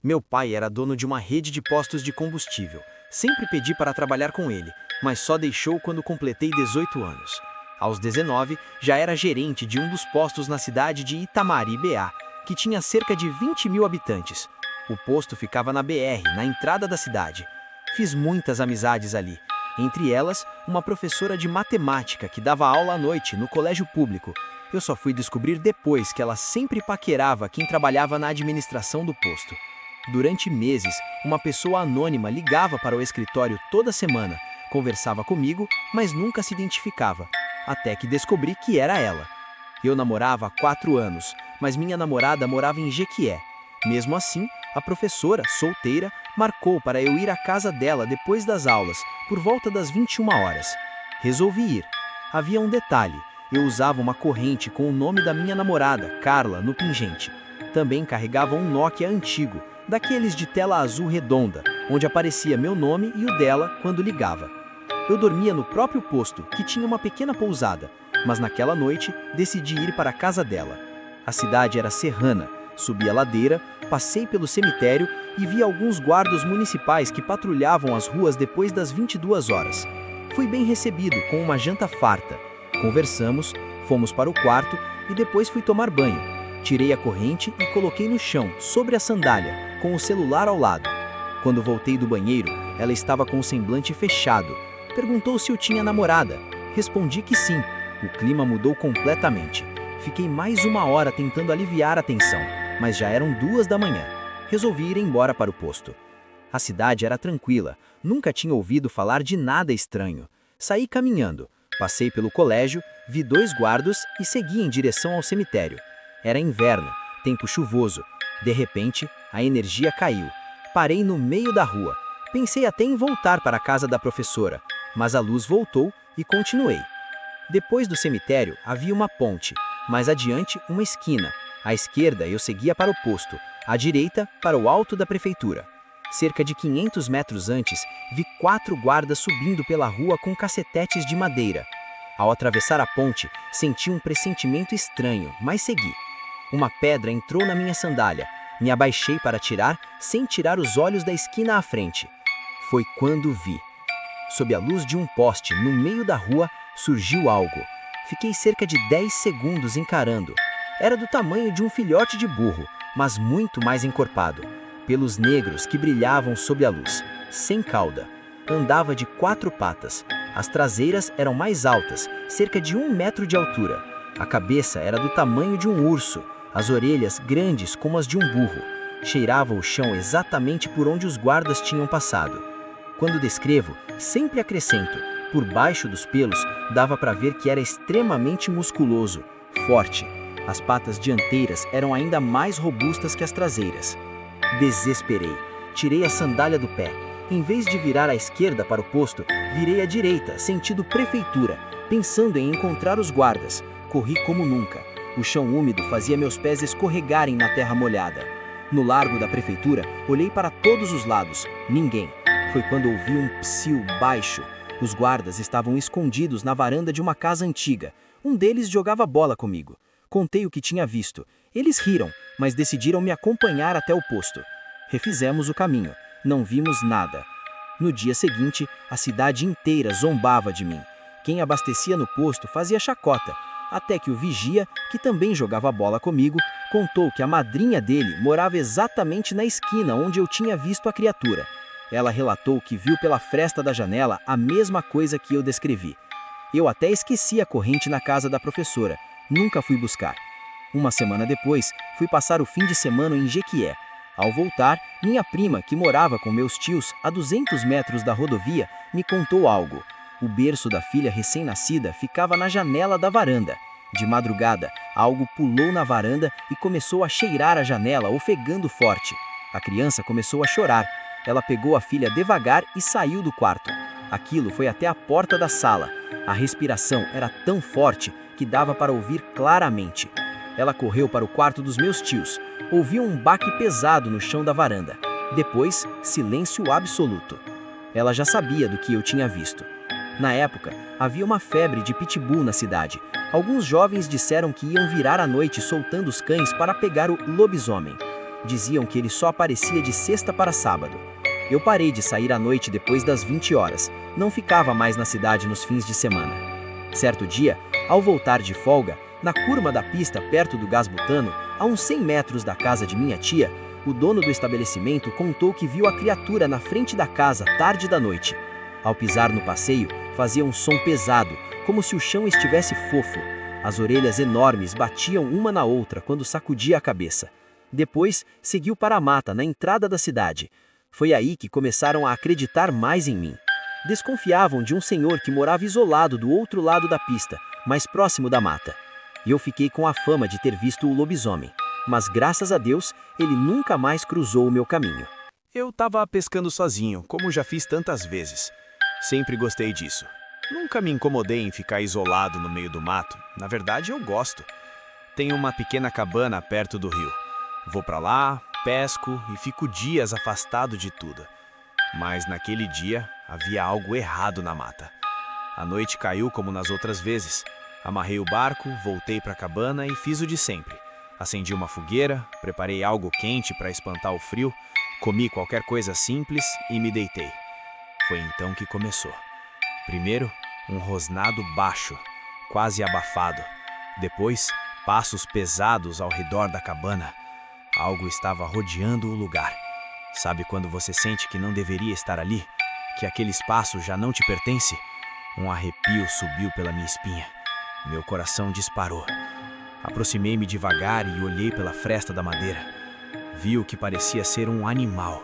Meu pai era dono de uma rede de postos de combustível. Sempre pedi para trabalhar com ele, mas só deixou quando completei 18 anos. Aos 19, já era gerente de um dos postos na cidade de Itamari, BA, que tinha cerca de 20 mil habitantes. O posto ficava na BR, na entrada da cidade. Fiz muitas amizades ali. Entre elas, uma professora de matemática que dava aula à noite no colégio público. Eu só fui descobrir depois que ela sempre paquerava quem trabalhava na administração do posto. Durante meses, uma pessoa anônima ligava para o escritório toda semana, conversava comigo, mas nunca se identificava, até que descobri que era ela. Eu namorava há 4 anos, mas minha namorada morava em Jequié. Mesmo assim, a professora, solteira, marcou para eu ir à casa dela depois das aulas, por volta das 21 horas. Resolvi ir. Havia um detalhe: eu usava uma corrente com o nome da minha namorada, Carla, no pingente. Também carregava um Nokia antigo, daqueles de tela azul redonda, onde aparecia meu nome e o dela quando ligava. Eu dormia no próprio posto, que tinha uma pequena pousada, mas naquela noite decidi ir para a casa dela. A cidade era serrana, subi a ladeira, passei pelo cemitério e vi alguns guardas municipais que patrulhavam as ruas depois das 22 horas. Fui bem recebido, com uma janta farta. Conversamos, fomos para o quarto e depois fui tomar banho. Tirei a corrente e coloquei no chão, sobre a sandália, com o celular ao lado. Quando voltei do banheiro, ela estava com o semblante fechado. Perguntou se eu tinha namorada. Respondi que sim. O clima mudou completamente. Fiquei mais 1 hora tentando aliviar a tensão, mas já eram 2 da manhã. Resolvi ir embora para o posto. A cidade era tranquila, nunca tinha ouvido falar de nada estranho. Saí caminhando, passei pelo colégio, vi 2 guardas e segui em direção ao cemitério. Era inverno, tempo chuvoso. De repente, a energia caiu. Parei no meio da rua. Pensei até em voltar para a casa da professora, mas a luz voltou e continuei. Depois do cemitério, havia uma ponte, mais adiante, uma esquina. À esquerda, eu seguia para o posto, à direita, para o alto da prefeitura. Cerca de 500 metros antes, vi 4 guardas subindo pela rua com cacetetes de madeira. Ao atravessar a ponte, senti um pressentimento estranho, mas segui. Uma pedra entrou na minha sandália. Me abaixei para tirar, sem tirar os olhos da esquina à frente. Foi quando vi. Sob a luz de um poste, no meio da rua, surgiu algo. Fiquei cerca de 10 segundos encarando. Era do tamanho de um filhote de burro, mas muito mais encorpado. Pelos negros que brilhavam sob a luz, sem cauda. Andava de 4 patas. As traseiras eram mais altas, cerca de 1 metro de altura. A cabeça era do tamanho de um urso, as orelhas grandes como as de um burro. Cheirava o chão exatamente por onde os guardas tinham passado. Quando descrevo, sempre acrescento, por baixo dos pelos, dava para ver que era extremamente musculoso, forte. As patas dianteiras eram ainda mais robustas que as traseiras. Desesperei. Tirei a sandália do pé. Em vez de virar à esquerda para o posto, virei à direita, sentido prefeitura, pensando em encontrar os guardas. Corri como nunca. O chão úmido fazia meus pés escorregarem na terra molhada. No largo da prefeitura, olhei para todos os lados. Ninguém. Foi quando ouvi um psiu baixo. Os guardas estavam escondidos na varanda de uma casa antiga. Um deles jogava bola comigo. Contei o que tinha visto. Eles riram, mas decidiram me acompanhar até o posto. Refizemos o caminho. Não vimos nada. No dia seguinte, a cidade inteira zombava de mim. Quem abastecia no posto fazia chacota, até que o vigia, que também jogava bola comigo, contou que a madrinha dele morava exatamente na esquina onde eu tinha visto a criatura. Ela relatou que viu pela fresta da janela a mesma coisa que eu descrevi. Eu até esqueci a corrente na casa da professora. Nunca fui buscar. 1 semana depois, fui passar o fim de semana em Jequié. Ao voltar, minha prima, que morava com meus tios a 200 metros da rodovia, me contou algo. O berço da filha recém-nascida ficava na janela da varanda. De madrugada, algo pulou na varanda e começou a cheirar a janela, ofegando forte. A criança começou a chorar. Ela pegou a filha devagar e saiu do quarto. Aquilo foi até a porta da sala. A respiração era tão forte que dava para ouvir claramente. Ela correu para o quarto dos meus tios. Ouviu um baque pesado no chão da varanda. Depois, silêncio absoluto. Ela já sabia do que eu tinha visto. Na época, havia uma febre de pitbull na cidade. Alguns jovens disseram que iam virar à noite soltando os cães para pegar o lobisomem. Diziam que ele só aparecia de sexta para sábado. Eu parei de sair à noite depois das 20 horas, não ficava mais na cidade nos fins de semana. Certo dia, ao voltar de folga, na curva da pista perto do gás butano, a uns 100 metros da casa de minha tia, o dono do estabelecimento contou que viu a criatura na frente da casa tarde da noite. Ao pisar no passeio, fazia um som pesado, como se o chão estivesse fofo. As orelhas enormes batiam uma na outra quando sacudia a cabeça. Depois, seguiu para a mata na entrada da cidade. Foi aí que começaram a acreditar mais em mim. Desconfiavam de um senhor que morava isolado do outro lado da pista, mais próximo da mata. E eu fiquei com a fama de ter visto o lobisomem, mas graças a Deus, ele nunca mais cruzou o meu caminho. Eu estava pescando sozinho, como já fiz tantas vezes. Sempre gostei disso. Nunca me incomodei em ficar isolado no meio do mato. Na verdade, eu gosto. Tenho uma pequena cabana perto do rio. Vou para lá, pesco e fico dias afastado de tudo. Mas naquele dia, havia algo errado na mata. A noite caiu como nas outras vezes. Amarrei o barco, voltei para a cabana e fiz o de sempre. Acendi uma fogueira, preparei algo quente para espantar o frio, comi qualquer coisa simples e me deitei. Foi então que começou. Primeiro, um rosnado baixo, quase abafado. Depois, passos pesados ao redor da cabana. Algo estava rodeando o lugar. Sabe quando você sente que não deveria estar ali? Que aquele espaço já não te pertence? Um arrepio subiu pela minha espinha. Meu coração disparou. Aproximei-me devagar e olhei pela fresta da madeira. Vi o que parecia ser um animal,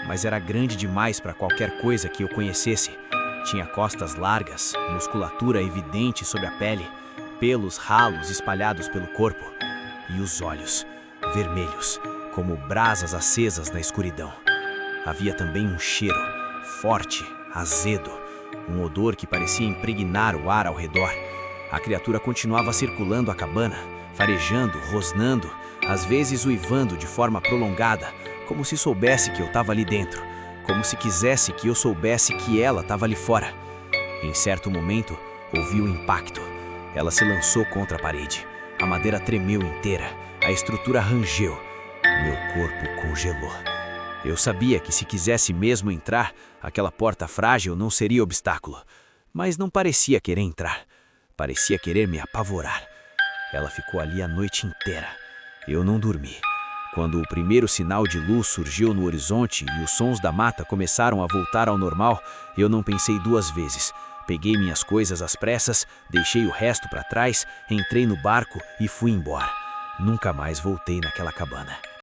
mas era grande demais para qualquer coisa que eu conhecesse. Tinha costas largas, musculatura evidente sobre a pele, pelos ralos espalhados pelo corpo, e os olhos, vermelhos, como brasas acesas na escuridão. Havia também um cheiro, forte, azedo, um odor que parecia impregnar o ar ao redor. A criatura continuava circulando a cabana, farejando, rosnando, às vezes uivando de forma prolongada, como se soubesse que eu estava ali dentro, como se quisesse que eu soubesse que ela estava ali fora. Em certo momento, ouvi o impacto. Ela se lançou contra a parede. A madeira tremeu inteira, a estrutura rangeu. Meu corpo congelou. Eu sabia que se quisesse mesmo entrar, aquela porta frágil não seria obstáculo. Mas não parecia querer entrar. Parecia querer me apavorar. Ela ficou ali a noite inteira. Eu não dormi. Quando o primeiro sinal de luz surgiu no horizonte e os sons da mata começaram a voltar ao normal, eu não pensei duas vezes. Peguei minhas coisas às pressas, deixei o resto para trás, entrei no barco e fui embora. Nunca mais voltei naquela cabana.